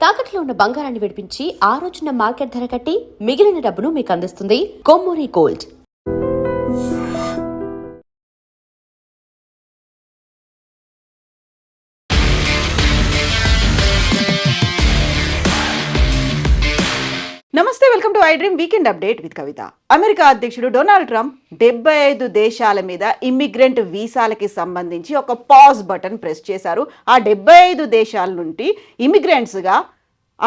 తాకట్లో ఉన్న బంగారాన్ని విడిపించి ఆ రోజున మార్కెట్ ధర కట్టి మిగిలిన డబ్బును మీకు అందిస్తుంది కొమ్మూరి గోల్డ్. నమస్తే, welcome to I dream weekend update with Kavitha. America అధ్యక్షుడు డొనాల్డ్ ట్రంప్ 75 దేశాల మీద ఇమ్మిగ్రెంట్ వీసాలకి సంబంధించి ఒక పాజ్ బటన్ ప్రెస్ చేశారు. ఆ 75 దేశాల నుండి ఇమిగ్రెంట్స్గా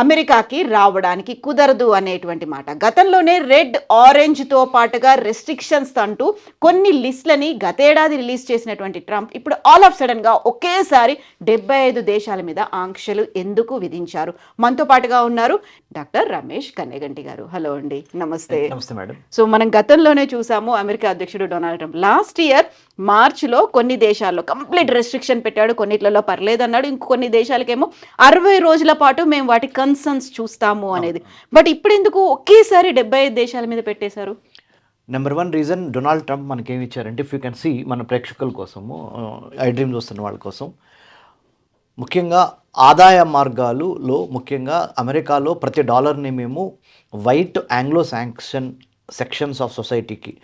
అమెరికాకి రావడానికి కుదరదు అనేటువంటి మాట. గతంలోనే రెడ్ ఆరెంజ్తో పాటుగా రెస్ట్రిక్షన్స్ అంటూ కొన్ని లిస్టులని గతేడాది రిలీజ్ చేసినటువంటి ట్రంప్ ఇప్పుడు ఆల్ ఆఫ్ సడన్గా ఒకేసారి 75 దేశాల మీద ఆంక్షలు ఎందుకు విధించారు? మనతో పాటుగా ఉన్నారు డాక్టర్ రమేష్ కన్నెగంటి గారు. హలో అండి, నమస్తే. నమస్తే మేడం. సో మనం గతంలోనే చూసాము, అమెరికా అధ్యక్షుడు డొనాల్డ్ ట్రంప్ లాస్ట్ ఇయర్ మార్చిలో కొన్ని దేశాల్లో కంప్లీట్ రెస్ట్రిక్షన్ పెట్టాడు, కొన్నిట్లలో పర్లేదన్నాడు, ఇంకొన్ని దేశాలకేమో 60 రోజుల పాటు మేము వాటి కన్సర్న్స్ చూస్తాము అనేది. బట్ ఇప్పుడు ఎందుకు ఒకేసారి 75 దేశాల మీద పెట్టేశారు? నెంబర్ 1 రీజన్, డొనాల్డ్ ట్రంప్ మనకి ఏమి ఇచ్చారంటే, ఇఫ్ యూ కెన్ సీ, మన ప్రేక్షకుల కోసము, ఐ డ్రీమ్ చూస్తున్న వాళ్ళ కోసం, ముఖ్యంగా ఆదాయ మార్గాలులో ముఖ్యంగా అమెరికాలో ప్రతి డాలర్ని మేము వైట్ ఆంగ్లో సెక్షన్స్ ఆఫ్ సొసైటీకి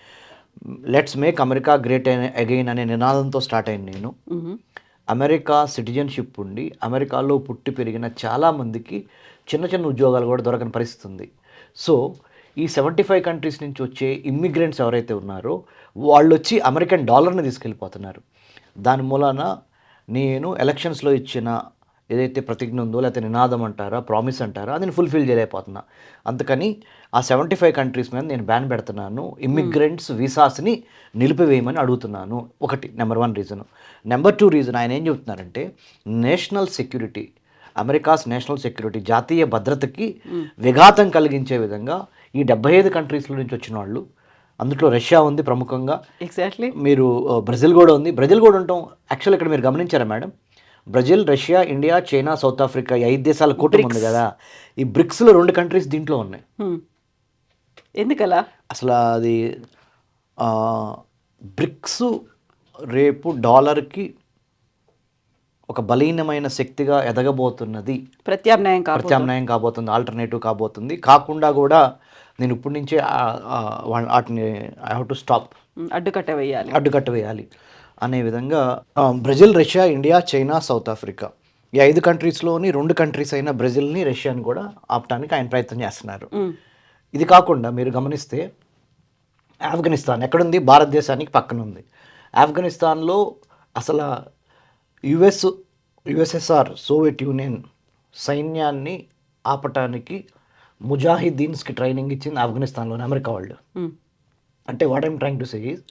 let's make America great again అనే నినాదంతో స్టార్ట్ అయింది. నేను అమెరికా సిటిజన్షిప్ ఉండి అమెరికాలో పుట్టి పెరిగిన చాలామందికి చిన్న చిన్న ఉద్యోగాలు కూడా దొరకని పరిస్థితి ఉంది. సో ఈ 75 కంట్రీస్ నుంచి వచ్చే ఇమ్మిగ్రెంట్స్ ఎవరైతే ఉన్నారో వాళ్ళు వచ్చి అమెరికన్ డాలర్ని తీసుకెళ్ళిపోతున్నారు. దాని మూలాన నేను ఎలక్షన్స్లో ఇచ్చిన ఏదైతే ప్రతిజ్ఞ ఉందో, లేకపోతే నినాదం అంటారా, ప్రామిస్ అంటారా, అది నేను ఫుల్ఫిల్ చేయలేకపోతున్నా. అందుకని ఆ 75 కంట్రీస్ మీద నేను బ్యాన్ పెడుతున్నాను, ఇమ్మిగ్రెంట్స్ వీసాస్ని నిలిపివేయమని అడుగుతున్నాను. ఒకటి నెంబర్ 1 రీజను. నెంబర్ 2 రీజన్, ఆయన ఏం చెబుతున్నారంటే, national security, America's national security, జాతీయ భద్రతకి విఘాతం కలిగించే విధంగా ఈ 75 కంట్రీస్లో నుంచి వచ్చిన వాళ్ళు, అందులో రష్యా ఉంది ప్రముఖంగా, ఎగ్జాక్ట్లీ, మీరు బ్రెజిల్ కూడా ఉంది. బ్రెజిల్ కూడా ఉంటాం. యాక్చువల్ ఇక్కడ మీరు గమనించారా madam, Brazil, Russia, India, China, south Africa, 5 దేశాల కూటమి ఉంది కదా. ఈ బ్రిక్స్లో 2 కంట్రీస్ దీంట్లో ఉన్నాయి. ఎందుకలా? అసలు అది బ్రిక్స్ రేపు డాలర్కి ఒక బలీనమైన శక్తిగా ఎదగబోతున్నది, ప్రత్యామ్నాయం కాబోతుంది, ఆల్టర్నేటివ్ కాబోతుంది. కాకుండా కూడా నేను ఇప్పటి నుంచే వాటిని ఐ హ్యావ్ టు స్టాప్, అడ్డుకట్ట వేయాలి అనే విధంగా Brazil, Russia, India, China, south Africa, ఈ 5 కంట్రీస్లోని 2 కంట్రీస్ అయిన బ్రెజిల్ని, రష్యాని కూడా ఆపటానికి ఆయన ప్రయత్నం చేస్తున్నారు. ఇది కాకుండా మీరు గమనిస్తే ఆఫ్ఘనిస్తాన్ ఎక్కడుంది? భారతదేశానికి పక్కన ఉంది. ఆఫ్ఘనిస్తాన్లో అసలు యుఎస్ఎస్ఆర్, సోవియట్ యూనియన్ సైన్యాన్ని ఆపటానికి ముజాహిద్దీన్స్కి ట్రైనింగ్ ఇచ్చింది ఆఫ్ఘనిస్తాన్లోని అమెరికా వాళ్ళు. అంటే what I'm trying to say is,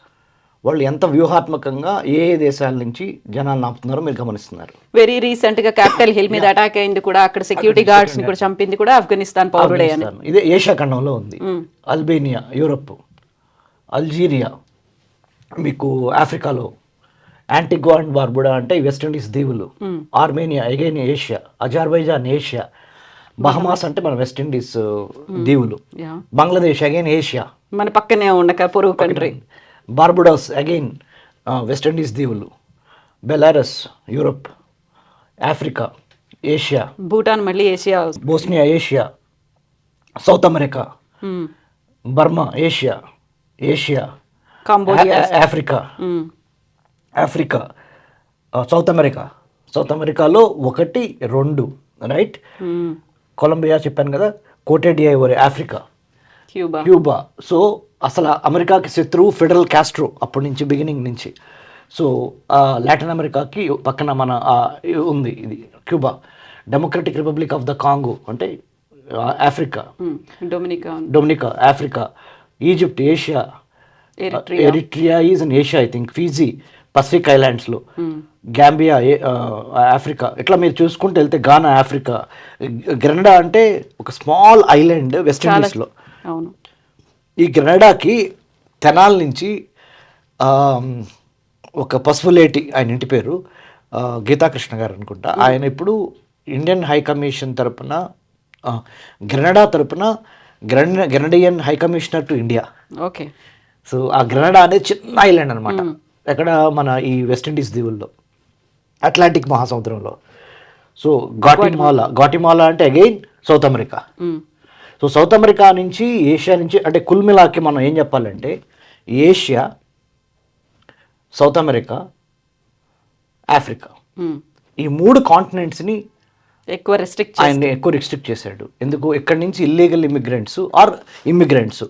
వాళ్ళు ఎంత వ్యూహాత్మకంగా ఏ దేశాల నుంచి జనాలను ఆపుతున్నారో మీరు గమనిస్తున్నారు. వెరీ రీసెంట్ గా క్యాపిటల్ హిల్ మీద అటాక్ అయింది కూడా, అక్కడ సెక్యూరిటీ గార్డ్స్ ని కూడా చంపింది కూడా ఆఫ్ఘనిస్తాన్ పౌరుడే అని. ఇదే ఏషియా ఖండంలో ఉంది. అల్బేనియా, యూరప్, అల్జీరియా, మీకు ఆఫ్రికాలో యాంటిగ్వా అండ్ బార్బుడా అంటే వెస్టిండీస్ దీవులు, Armenia again Asia, Azerbaijan Asia, Bahamas అంటే మన వెస్టిండీస్ దీవులు, బంగ్లాదేశ్ అగైన్ ఏషియా, మన పక్కనే ఉండక పొరుగు కంట్రీ, బార్బుడాస్ అగైన్ వెస్టిండీస్ దీవులు, Belarus Europe, Africa Asia, Bhutan మళ్ళీ Asia, Bosnia Asia, South America, Burma Asia, Cambodia Africa, South అమెరికాలో 1, 2 రైట్, కొలంబియా చెప్పాను కదా, కోటే డిఐవోరే ఆఫ్రికా, క్యూబా. సో అసలు అమెరికాకి శత్రువు ఫిడెల్ కాస్ట్రో అప్పటి నుంచి, బిగినింగ్ నుంచి. సో లాటిన్ అమెరికాకి పక్కన మన ఉంది ఇది Cuba, Democratic Republic of the Congo అంటే Africa, Dominica Africa, Egypt Asia, Eritrea is in Asia I think, Fiji Pacific ఐలాండ్స్లో, గాంబియా ఆఫ్రికా. ఇట్లా మీరు చూసుకుంటూ వెళ్తే గానా ఆఫ్రికా, గ్రెనడా అంటే ఒక స్మాల్ ఐలాండ్ వెస్ట్ ఇండీస్లో. ఈ గ్రెనడాకి తెనాల్ నుంచి ఒక పసుపులేటి, ఆయన ఇంటి పేరు గీతాకృష్ణ గారు అనుకుంటా, ఆయన ఇప్పుడు ఇండియన్ హై కమిషన్ తరపున, గ్రెనడా తరపున Grenadian high commissioner to India. Okay. So ఆ గ్రెనడా అనేది చిన్న ఐలాండ్ అనమాట, ఎక్కడ మన ఈ వెస్ట్ ఇండీస్ దీవుల్లో, అట్లాంటిక్ మహాసముద్రంలో. సో గాటిమాలా అంటే again South America. So South America నుంచి ఏషియా నుంచి అంటే కుల్మిలాకి మనం ఏం చెప్పాలంటే ఏషియా, సౌత్ అమెరికా, ఆఫ్రికా ఈ 3 కాంటినెంట్స్ని ఎక్కువ రిస్ట్రిక్ట్ చేశాడు. ఎందుకు? ఇక్కడి నుంచి ఇల్లీగల్ ఇమిగ్రెంట్స్ ఆర్ ఇమ్మిగ్రెంట్స్,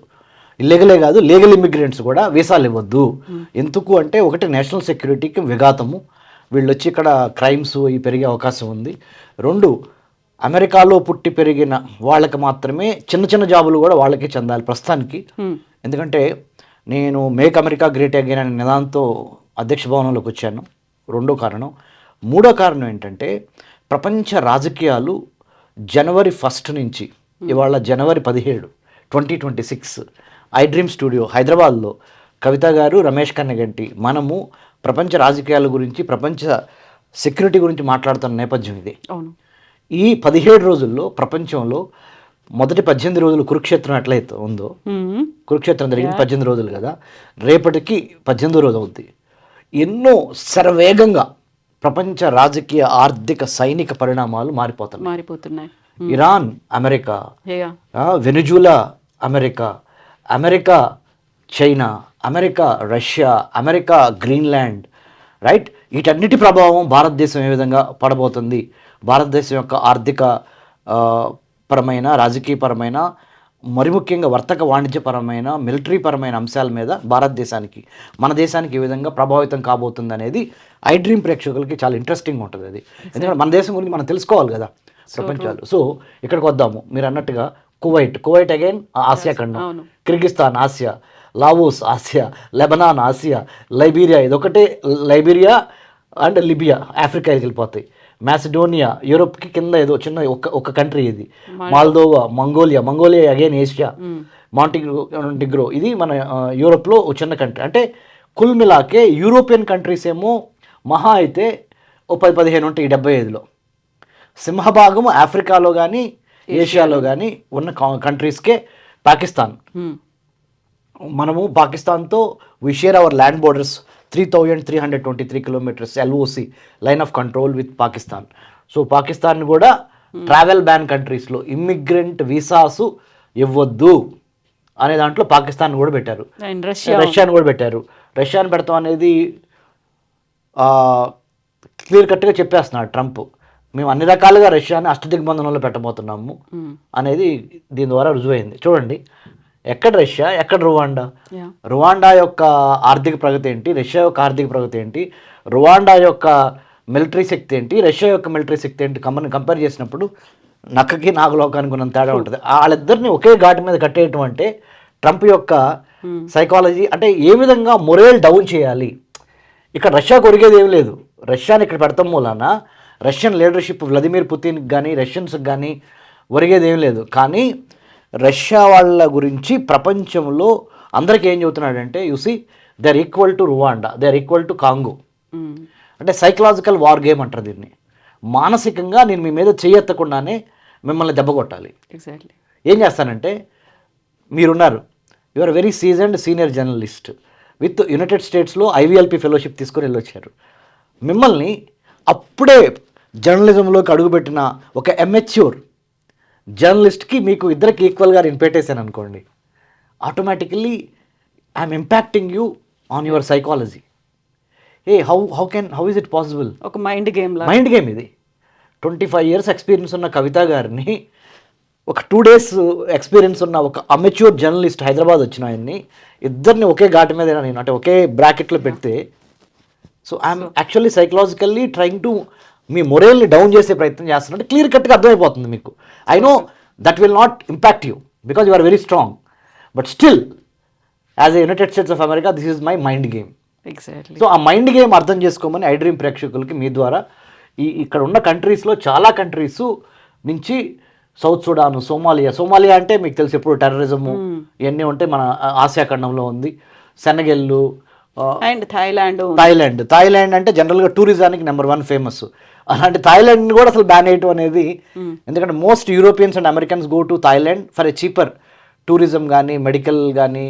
ఇల్లీగలే కాదు లీగల్ ఇమిగ్రెంట్స్ కూడా వీసాలు ఇవ్వద్దు. ఎందుకు అంటే ఒకటి నేషనల్ సెక్యూరిటీకి విఘాతము, వీళ్ళు వచ్చి ఇక్కడ క్రైమ్స్ ఇవి పెరిగే అవకాశం ఉంది. 2 అమెరికాలో పుట్టి పెరిగిన వాళ్ళకి మాత్రమే చిన్న చిన్న జాబులు కూడా వాళ్ళకే చెందాలి ప్రస్తుతానికి. ఎందుకంటే నేను మేక్ అమెరికా గ్రేట్ అగైన్ అనే నిదానంతో అధ్యక్ష భవనంలోకి వచ్చాను. 2వ కారణం. 3వ కారణం ఏంటంటే ప్రపంచ రాజకీయాలు జనవరి 1 నుంచి ఇవాళ జనవరి 17, 2026 iDream స్టూడియో హైదరాబాద్లో కవిత గారు, రమేష్ కన్నగంటి మనము ప్రపంచ రాజకీయాల గురించి, ప్రపంచ సెక్యూరిటీ గురించి మాట్లాడుతున్న నేపథ్యం ఇది. ఈ 17 రోజుల్లో ప్రపంచంలో మొదటి 18 రోజులు కురుక్షేత్రం ఎట్లయితే ఉందో, కురుక్షేత్రం జరిగింది 18 రోజులు కదా, రేపటికి 18వ రోజు అవుద్ది. ఎన్నో శరవేగంగా ప్రపంచ రాజకీయ, ఆర్థిక, సైనిక పరిణామాలు మారిపోతున్నాయి. Iran America, Venezuela America, America China, America Russia, America Greenland, right? వీటన్నిటి ప్రభావం భారతదేశం ఏ విధంగా పడబోతుంది, భారతదేశం యొక్క ఆర్థిక పరమైన, రాజకీయపరమైన, మరి ముఖ్యంగా వర్తక వాణిజ్యపరమైన, మిలిటరీ పరమైన అంశాల మీద భారతదేశానికి, మన దేశానికి ఏ విధంగా ప్రభావితం కాబోతుంది అనేది iDream ప్రేక్షకులకి చాలా ఇంట్రెస్టింగ్ ఉంటుంది. అది ఎందుకంటే మన దేశం గురించి మనం తెలుసుకోవాలి కదా ప్రపంచాలు. సో ఇక్కడికి వద్దాము. మీరు అన్నట్టుగా కువైట్ అగైన్ ఆసియా ఖండం, Kyrgyzstan Asia, Laos Asia, Lebanon Asia, Liberia, ఇదొకటే లైబీరియా అండ్ లిబియా ఆఫ్రికాకి వెళ్ళిపోతాయి. మ్యాసిడోనియా యూరోప్కి కింద ఏదో చిన్న ఒక కంట్రీ ఇది. Moldova, Mongolia again Asia, Montenegro ఇది మన యూరోప్లో ఒక చిన్న కంట్రీ. అంటే కుల్ మిలాకే యూరోపియన్ కంట్రీస్ ఏమో మహా అయితే 10-15 ఉంటాయి 75లో. సింహభాగము ఆఫ్రికాలో కానీ ఏషియాలో కానీ ఉన్న కంట్రీస్కే. పాకిస్తాన్, మనము పాకిస్తాన్తో we share our land borders 3,323 kilometres LOC line of control with Pakistan. So Pakistan కూడా ట్రావెల్ బ్యాన్ కంట్రీస్లో ఇమ్మిగ్రెంట్ వీసాసు ఇవ్వద్దు అనే దాంట్లో పాకిస్తాన్ కూడా పెట్టారు, రష్యాను కూడా పెట్టారు. రష్యాను పెడతాం అనేది క్లియర్ కట్గా చెప్పేస్తున్నాడు ట్రంప్. మేము అన్ని రకాలుగా రష్యాని అష్టదిగ్బంధనంలో పెట్టబోతున్నాము అనేది దీని ద్వారా రుజువైంది. చూడండి, ఎక్కడ రష్యా, ఎక్కడ రువాండా యొక్క ఆర్థిక ప్రగతి ఏంటి, రష్యా యొక్క ఆర్థిక ప్రగతి ఏంటి, రువాండా యొక్క మిలిటరీ శక్తి ఏంటి, రష్యా యొక్క మిలిటరీ శక్తి ఏంటి కంపేర్ చేసినప్పుడు నక్కకి నాగలోకానికి ఉన్నంత తేడా ఉంటుంది. వాళ్ళిద్దరిని ఒకే ఘాటు మీద కట్టేయటం అంటే ట్రంప్ యొక్క సైకాలజీ. అంటే ఏ విధంగా మొరేల్ డౌన్ చేయాలి. ఇక్కడ రష్యా కొరిగేది ఏం లేదు. రష్యాని ఇక్కడ పెడతాం మూలాన రష్యన్ లీడర్షిప్ వ్లాదిమిర్ పుతిన్కి కానీ రష్యన్స్కి కానీ ఒరిగేది ఏం లేదు. కానీ రష్యా వాళ్ళ గురించి ప్రపంచంలో అందరికీ ఏం చెబుతున్నాడంటే you see they are equal to Rwanda, they are equal to Congo. అంటే సైకలాజికల్ వార్ గేమ్ అంటారు దీన్ని. మానసికంగా నేను మీ మీద చేయెత్తకుండానే మిమ్మల్ని దెబ్బ కొట్టాలి. ఏం చేస్తానంటే మీరున్నారు, you are very seasoned senior journalist with United స్టేట్స్లో IVLP ఫెలోషిప్ తీసుకొని వెళ్ళొచ్చారు. మిమ్మల్ని అప్పుడే జర్నలిజంలోకి అడుగుపెట్టిన ఒక ఎమెచ్యూర్ జర్నలిస్ట్కి మీకు ఇద్దరికి ఈక్వల్గా నేను పెట్టేశాను అనుకోండి, automatically I'm impacting you on your psychology. How is it possible? ఒక మైండ్ గేమ్ ఇది. 25 years ఎక్స్పీరియన్స్ ఉన్న కవిత గారిని, ఒక 2 days ఎక్స్పీరియన్స్ ఉన్న ఒక అమెచ్యూర్ జర్నలిస్ట్ హైదరాబాద్ వచ్చిన ఆయన్ని, ఇద్దరిని ఒకే ఘాటు మీద నేను అంటే ఒకే బ్రాకెట్లో పెడితే, so I'm actually psychologically trying to మీ మొరేల్ని డౌన్ చేసే ప్రయత్నం చేస్తున్నట్టు క్లియర్ కట్గా అర్థమైపోతుంది మీకు. I know that will not impact you because you are very strong, but still as a United States of America this is my mind game. So ఆ mind game అర్థం చేసుకోమని iDream ప్రేక్షకులకి మీ ద్వారా ఇక్కడ ఉన్న కంట్రీస్లో చాలా కంట్రీస్ నుంచి సౌత్ సుడాను, సోమాలియా అంటే మీకు తెలిసి ఎప్పుడు టెర్రరిజము ఇవన్నీ ఉంటే మన ఆసియా ఖండంలో ఉంది. సెనగల్ అండ్ థాయిలాండ్ అంటే జనరల్గా టూరిజానికి నెంబర్ 1 ఫేమస్. అలాంటి థాయిలాండ్ని కూడా అసలు బ్యాన్ చేయటం అనేది, ఎందుకంటే most Europeans and Americans go to Thailand for a cheaper tourism కానీ మెడికల్ కానీ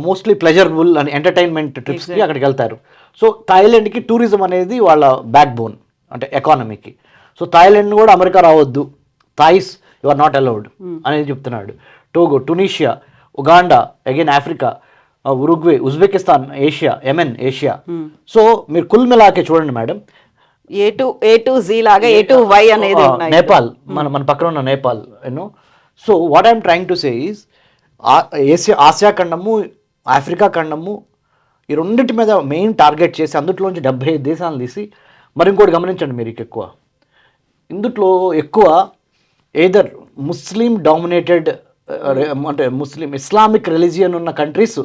మోస్ట్లీ ప్లెజరబుల్ అండ్ ఎంటర్టైన్మెంట్ ట్రిప్స్కి అక్కడికి వెళ్తారు. సో థాయిలాండ్కి టూరిజం అనేది వాళ్ళ బ్యాక్ బోన్ అంటే ఎకానమీకి. సో థాయిలాండ్ కూడా అమెరికా రావద్దు, Thais you are not allowed అనేది చెప్తున్నాడు. Togo, Tunisia, Uganda, again Africa, Uruguay, Uzbekistan Asia, Yemen Asia. So మీరు కుల్ మిలాకే చూడండి మేడం, A to Z లాగా A to Y అనేది ఉన్నాయి. నేపాల్, మన పక్కన ఉన్న Nepal, you know. So what I'm trying to say is Asia ఖండము, ఆఫ్రికా ఖండము, ఈ రెండింటి మీద మెయిన్ టార్గెట్ చేసి అందులోంచి 75 దేశాలను తీసి, మరి ఇంకోటి గమనించండి మీరు, ఎక్కువ ఇందులో ఎక్కువ ఏదర్ ముస్లిం డామినేటెడ్ అంటే ఇస్లామిక్ రిలీజియన్ ఉన్న కంట్రీస్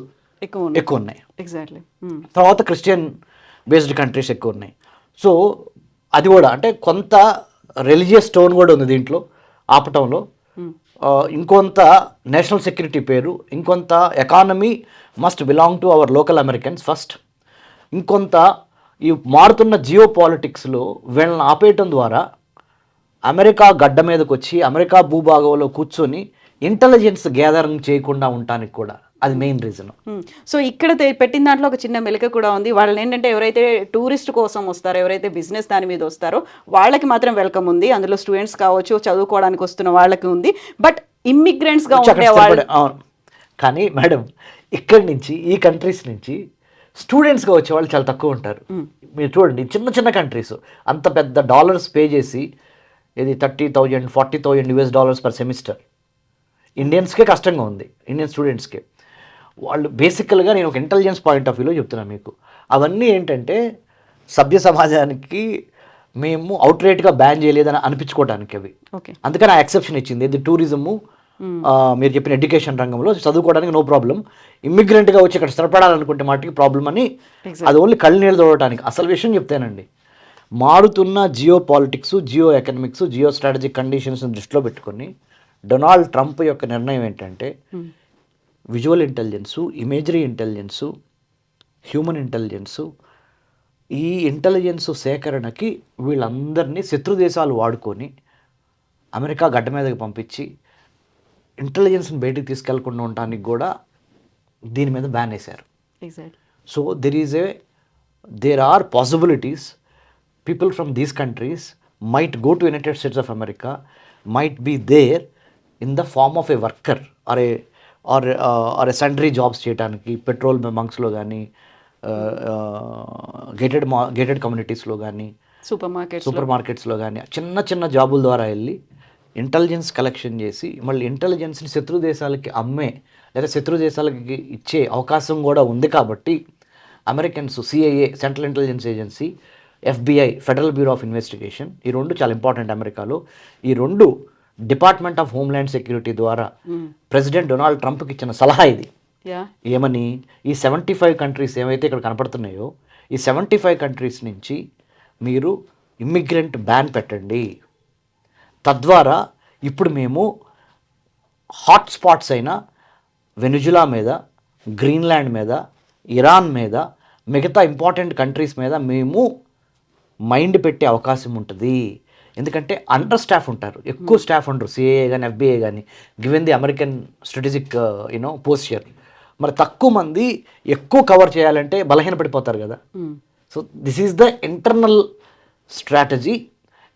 ఎక్కువ ఉన్నాయి. ఎగ్జాక్ట్లీ. తర్వాత క్రిస్టియన్ బేస్డ్ కంట్రీస్ ఎక్కువ ఉన్నాయి. సో అది కూడా అంటే కొంత రిలీజియస్ టోన్ కూడా ఉంది దీంట్లో ఆపటంలో. ఇంకొంత నేషనల్ సెక్యూరిటీ పేరు, ఇంకొంత economy must belong to our local Americans first, ఇంకొంత ఈ మారుతున్న జియో పాలిటిక్స్లో వీళ్ళని ఆపేయటం ద్వారా అమెరికా గడ్డ మీదకి వచ్చి అమెరికా భూభాగంలో కూర్చొని ఇంటెలిజెన్స్ గ్యాదరింగ్ చేయకుండా ఉండటానికి కూడా అది మెయిన్ రీజన్. సో ఇక్కడ పెట్టిన దాంట్లో ఒక చిన్న మెలిక కూడా ఉంది. వాళ్ళని ఏంటంటే ఎవరైతే టూరిస్ట్ కోసం వస్తారో, ఎవరైతే బిజినెస్ దాని మీద వస్తారో వాళ్ళకి మాత్రం వెల్కమ్ ఉంది. అందులో స్టూడెంట్స్ కావచ్చు, చదువుకోవడానికి వస్తున్న వాళ్ళకి ఉంది. బట్ ఇమ్మిగ్రెంట్స్గా ఉండే వాళ్ళు, కానీ మేడం ఇక్కడి నుంచి ఈ కంట్రీస్ నుంచి స్టూడెంట్స్గా వచ్చే వాళ్ళు చాలా తక్కువ ఉంటారు. మీరు చూడండి, చిన్న చిన్న కంట్రీస్ అంత పెద్ద డాలర్స్ పే చేసి, ఇది $30,000 $40,000 పర్ సెమిస్టర్ ఇండియన్స్కే కష్టంగా ఉంది, ఇండియన్ స్టూడెంట్స్కే. వాళ్ళు బేసికల్గా నేను ఒక ఇంటెలిజెన్స్ పాయింట్ ఆఫ్ వ్యూలో చెప్తున్నాను మీకు, అవన్నీ ఏంటంటే సభ్య సమాజానికి మేము అవుట్ రేట్గా బ్యాన్ చేయలేదని అనిపించుకోవడానికి అవి. అందుకని ఆ ఎక్సెప్షన్ ఇచ్చింది. ఇది టూరిజము, మీరు చెప్పిన ఎడ్యుకేషన్ రంగంలో చదువుకోవడానికి నో ప్రాబ్లం, ఇమ్మిగ్రెంట్గా వచ్చి ఇక్కడ స్థిరపడాలనుకుంటే మాటికి ప్రాబ్లం అని, అది ఓన్లీ కళ్ళు నీళ్ళు చూడటానికి. అసలు విషయం చెప్తానండి, మారుతున్న geopolitics, geoeconomics, geostrategic కండిషన్స్ని దృష్టిలో పెట్టుకొని డొనాల్డ్ ట్రంప్ యొక్క నిర్ణయం ఏంటంటే visual intelligence, imagery intelligence, human intelligence, ఈ ఇంటెలిజెన్స్ సేకరణకి వీళ్ళందరినీ శత్రు దేశాలు వాడుకొని అమెరికా గడ్డ మీదకి పంపించి ఇంటెలిజెన్స్ని బయటికి తీసుకెళ్లకుండా ఉండటానికి కూడా దీని మీద బ్యాన్ వేశారు. So there are possibilities people from these countries might go to United States of America, might be there in the form of a worker or a sundry jobs చేయడానికి, పెట్రోల్ బంక్స్లో కానీ, గేటెడ్ కమ్యూనిటీస్లో కానీ, super మార్కెట్స్లో కానీ చిన్న చిన్న జాబుల ద్వారా వెళ్ళి intelligence collection చేసి మళ్ళీ ఇంటెలిజెన్స్ని శత్రు దేశాలకి అమ్మే లేదా శత్రు దేశాలకి ఇచ్చే అవకాశం కూడా ఉంది. కాబట్టి Americans, CIA central intelligence agency, FBI federal bureau of investigation, ఈ రెండు చాలా ఇంపార్టెంట్ అమెరికాలో. ఈ రెండు డిపార్ట్మెంట్ ఆఫ్ హోమ్ల్యాండ్ సెక్యూరిటీ ద్వారా ప్రెసిడెంట్ డొనాల్డ్ ట్రంప్కి ఇచ్చిన సలహా ఇది. ఏమని, ఈ 75 కంట్రీస్ ఏవైతే ఇక్కడ కనపడుతున్నాయో ఈ 75 కంట్రీస్ నుంచి మీరు ఇమ్మిగ్రెంట్ బ్యాన్ పెట్టండి, తద్వారా ఇప్పుడు మేము హాట్ స్పాట్స్ అయిన వెనిజులా మీద, గ్రీన్లాండ్ మీద, ఇరాన్ మీద, మిగతా ఇంపార్టెంట్ కంట్రీస్ మీద మేము మైండ్ పెట్టే అవకాశం ఉంటుంది. ఎందుకంటే అండర్ స్టాఫ్ ఉంటారు, ఎక్కువ స్టాఫ్ ఉండరు, సిఐఏ కానీ FBI కానీ, given the American strategic posture. మరి తక్కువ మంది ఎక్కువ కవర్ చేయాలంటే బలహీనపడిపోతారు కదా. So this is the internal strategy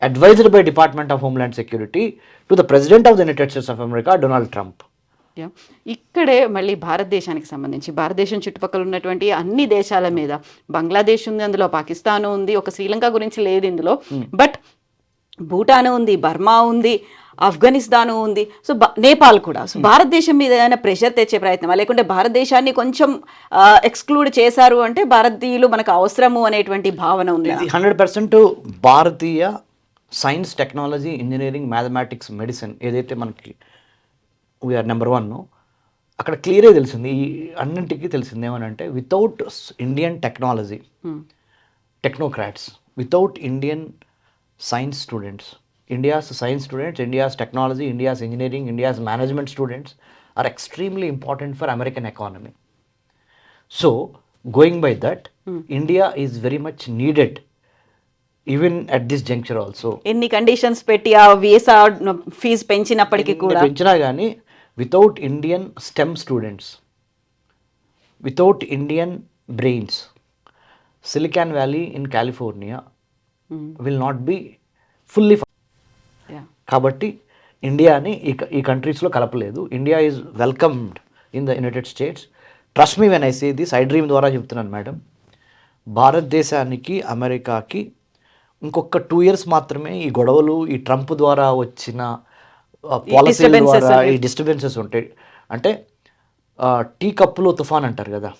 advised by department of homeland security to the president of the United States of America Donald Trump. ఇక్కడే మళ్ళీ భారతదేశానికి సంబంధించి, భారతదేశం చుట్టుపక్కల ఉన్నటువంటి అన్ని దేశాల మీద, బంగ్లాదేశ్ ఉంది, అందులో పాకిస్తాన్ ఉంది, ఒక శ్రీలంక గురించి లేదు ఇందులో, బట్ భూటాన్ ఉంది, బర్మా ఉంది, ఆఫ్ఘనిస్తాన్ ఉంది, సో నేపాల్ కూడా. సో భారతదేశం మీద ఏదైనా ప్రెషర్ తెచ్చే ప్రయత్నం, లేకుంటే భారతదేశాన్ని కొంచెం ఎక్స్క్లూడ్ చేశారు అంటే భారతీయులు మనకు అవసరము అనేటువంటి భావన ఉంది. 100% భారతీయ science, technology, engineering, mathematics, medicine ఏదైతే మనకి వీఆర్ నెంబర్ 1, అక్కడ క్లియర్గా తెలిసింది, ఈ అన్నింటికీ తెలిసింది ఏమనంటే without Indian technology technocrats, without Indian science students, India's science students, India's technology, India's engineering, India's management students are extremely important for American economy. So going by that, India is very much needed even at this juncture also. ఎన్ని conditions పెట్టి ఆ visa fee పెంచినప్పటికీ కూడా, పెంచినా కానీ without Indian STEM students, without Indian brains, Silicon Valley in California will not be fully. Yeah. కాబట్టి ఇండియాని ఈ కంట్రీస్లో కలపలేదు. India is welcomed in the United States. Trust me when I say this, iDream ద్వారా చెప్తున్నాను madam. భారతదేశానికి అమెరికాకి ఇంకొక 2 years మాత్రమే ఈ గొడవలు, ఈ ట్రంప్ ద్వారా వచ్చిన పాలసీ ద్వారా ఈ డిస్టర్బెన్సెస్ ఉంటాయి. అంటే టీ కప్పులో తుఫాన్ అంటారు కదా,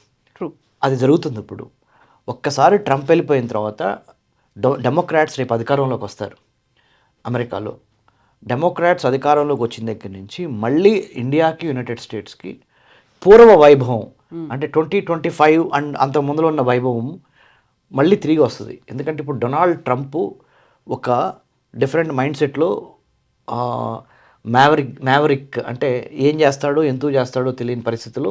అది జరుగుతుంది ఇప్పుడు. ఒక్కసారి ట్రంప్ వెళ్ళిపోయిన తర్వాత డెమోక్రాట్స్ రేపు అధికారంలోకి వస్తారు అమెరికాలో. డెమోక్రాట్స్ అధికారంలోకి వచ్చిన దగ్గర నుంచి మళ్ళీ ఇండియాకి, యునైటెడ్ స్టేట్స్కి పూర్వ వైభవం అంటే 2025 అండ్ అంత ముందులో ఉన్న వైభవం మళ్ళీ తిరిగి వస్తుంది. ఎందుకంటే ఇప్పుడు డొనాల్డ్ ట్రంప్ ఒక డిఫరెంట్ మైండ్ సెట్లో, మ్యావరిక్ అంటే ఏం చేస్తాడో ఎందుకు చేస్తాడో తెలియని పరిస్థితులు,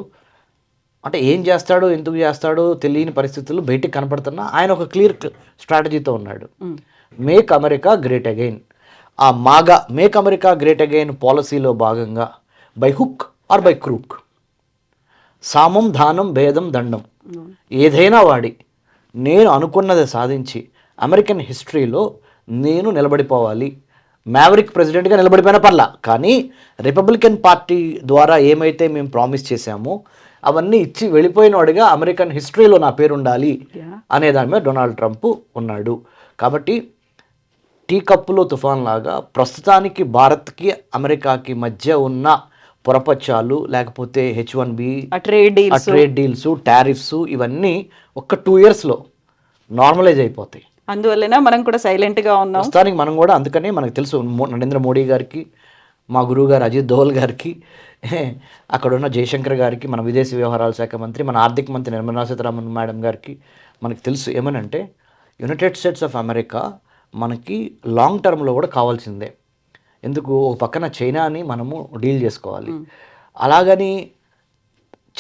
అంటే ఏం చేస్తాడో ఎందుకు చేస్తాడో తెలియని పరిస్థితులు బయటికి కనపడుతున్నా ఆయన ఒక క్లియర్ స్ట్రాటజీతో ఉన్నాడు. Make America great again. ఆ MAGA make America great again పాలసీలో భాగంగా by hook or by crook, సామం దానం భేదం దండం ఏదైనా వాడి నేను అనుకున్నది సాధించి అమెరికన్ హిస్టరీలో నేను నిలబడిపోవాలి. మ్యావరిక్ ప్రెసిడెంట్గా నిలబడిపోయిన పర్లా, కానీ రిపబ్లికన్ పార్టీ ద్వారా ఏమైతే మేము ప్రామిస్ చేశామో అవన్నీ ఇచ్చి వెళ్ళిపోయిన వాడిగా అమెరికన్ హిస్టరీలో నా పేరు ఉండాలి అనే దాని మీద డొనాల్డ్ ట్రంప్ ఉన్నాడు. కాబట్టి టీ కప్పులో తుఫాన్ లాగా ప్రస్తుతానికి భారత్కి అమెరికాకి మధ్య ఉన్న పొరపచ్చాలు, లేకపోతే H1B, ట్రేడ్ డీల్స్, టారిఫ్స్ ఇవన్నీ ఒక్క 2 yearsలో నార్మలైజ్ అయిపోతాయి. అందువల్లనే మనం కూడా సైలెంట్గా ఉన్నాం ప్రస్తుతానికి. మనం కూడా అందుకనే మనకు తెలుసు నరేంద్ర మోడీ గారికి, మా గురువు గారు అజిత్ దోవల్ గారికి, అక్కడ ఉన్న జయశంకర్ గారికి, మన విదేశీ వ్యవహారాల శాఖ మంత్రి, మన ఆర్థిక మంత్రి నిర్మలా సీతారామన్ మేడం గారికి మనకు తెలుసు ఏమనంటే యునైటెడ్ స్టేట్స్ ఆఫ్ అమెరికా మనకి లాంగ్ టర్మ్లో కూడా కావాల్సిందే. ఎందుకు, ఒక పక్కన చైనాని మనము డీల్ చేసుకోవాలి, అలాగని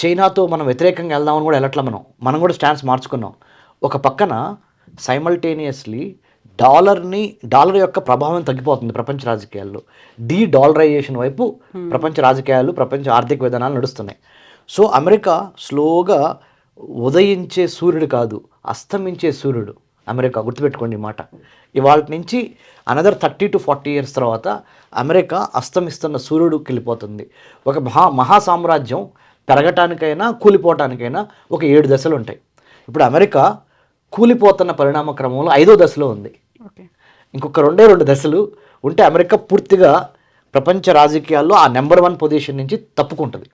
చైనాతో మనం వ్యతిరేకంగా వెళ్దామని కూడా వెళ్ళట్లా. మనం కూడా స్టాండ్స్ మార్చుకున్నాం. ఒక పక్కన సైమల్టేనియస్లీ డాలర్ యొక్క ప్రభావం తగ్గిపోతుంది ప్రపంచ రాజకీయాల్లో. డాలరైజేషన్ వైపు ప్రపంచ రాజకీయాలు, ప్రపంచ ఆర్థిక విధానాలు నడుస్తున్నాయి. సో అమెరికా స్లోగా ఉదయించే సూర్యుడు కాదు, అస్తమించే సూర్యుడు అమెరికా. గుర్తుపెట్టుకోండి ఈ మాట. ఇవాళ నుంచి అనదర్ 30 to 40 years తర్వాత అమెరికా అస్తమిస్తున్న సూర్యుడికి వెళ్ళిపోతుంది. ఒక మహా సామ్రాజ్యం పెరగటానికైనా కూలిపోవటానికైనా ఒక 7 దశలు ఉంటాయి. ఇప్పుడు అమెరికా కూలిపోతున్న పరిణామ క్రమంలో 5వ దశలో ఉంది. ఇంకొక 2 దశలు ఉంటే అమెరికా పూర్తిగా ప్రపంచ రాజకీయాల్లో ఆ నెంబర్ 1 పొజిషన్ నుంచి తప్పుకుంటుంది.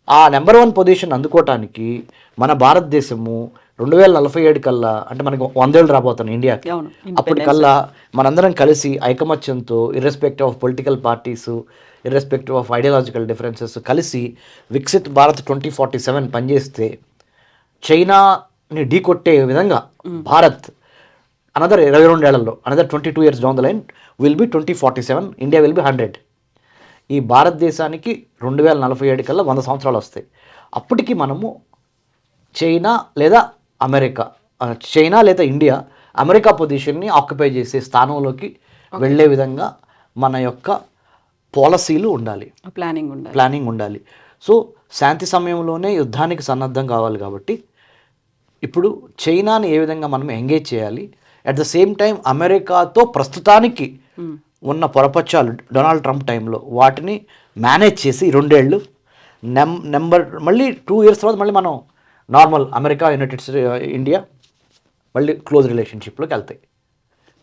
ఆ నెంబర్ 1 పొజిషన్ అందుకోవటానికి మన భారతదేశము 2047 కల్లా, అంటే మనకి 100 ఏళ్ళు రాబోతున్నాయి ఇండియాకి, అప్పటికల్లా మనందరం కలిసి ఐకమత్యంతో, irrespective of political parties, irrespective of ideological differences కలిసి వికసిత్ భారత్ 2047 పనిచేస్తే చైనాని ఢీకొట్టే విధంగా భారత్ అనదర్ 22 ఏళ్లలో, another 22 years down the line will be 2047, India will be 100. ఈ భారతదేశానికి 2047 కల్లా 100 సంవత్సరాలు వస్తాయి. అప్పటికి మనము చైనా లేదా ఇండియా అమెరికా పొజిషన్ని ఆక్యుపై చేసే స్థానంలోకి వెళ్ళే విధంగా మన యొక్క పాలసీలు ఉండాలి, ప్లానింగ్ ఉండాలి. సో శాంతి సమయంలోనే యుద్ధానికి సన్నద్ధం కావాలి. కాబట్టి ఇప్పుడు చైనాని ఏ విధంగా మనం ఎంగేజ్ చేయాలి, అట్ ద సేమ్ టైం అమెరికాతో ప్రస్తుతానికి ఉన్న పొరపచ్చాలు డొనాల్డ్ ట్రంప్ టైంలో వాటిని మేనేజ్ చేసి 2 ఏళ్ళు మళ్ళీ 2 years తర్వాత మళ్ళీ మనం normal America, United states, India మళ్ళీ క్లోజ్ రిలేషన్షిప్లోకి వెళ్తాయి.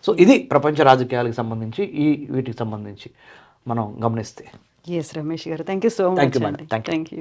సో ఇది ప్రపంచ రాజకీయాలకు సంబంధించి వీటికి సంబంధించి మనం గమనిస్తే. ఎస్ రమేష్ గారు, thank you so much. Thank you.